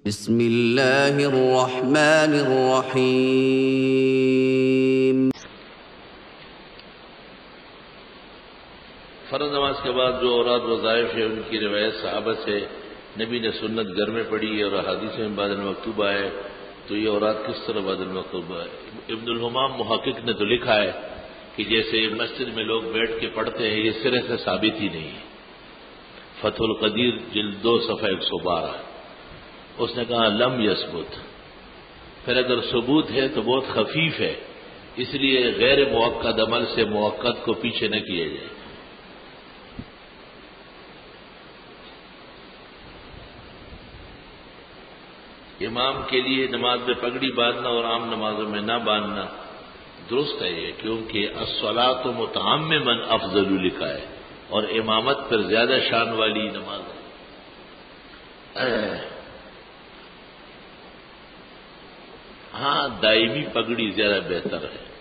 بسم اللہ الرحمن الرحیم۔ فرض نماز کے بعد جو اوراد وظائف ہے ان کی روایت صحابہ سے نبی نے سنت گھر میں پڑھی اور احادیث میں بعد المکتوب آئے، تو یہ اوراد کس طرح بعد المکتوب آئے؟ ابن الحمام محقق نے تو لکھا ہے کہ جیسے مسجد میں لوگ بیٹھ کے پڑھتے ہیں، یہ سرے سے ثابت ہی نہیں ہے۔ فتح القدیر جلد 2 صفحہ 112 اس نے کہا لم یثبت، پھر اگر ثبوت ہے تو بہت خفیف ہے، اس لیے غیر موقت عمل سے موقت کو پیچھے نہ کیا جائے۔ امام کے لیے نماز میں پگڑی باندھنا اور عام نمازوں میں نہ باندھنا درست ہے یہ، کیونکہ الصلاۃ متعمما افضل لکھا ہے اور امامت پر زیادہ شان والی نماز ہے۔ ہاں دائمی پگڑی زیادہ بہتر ہے۔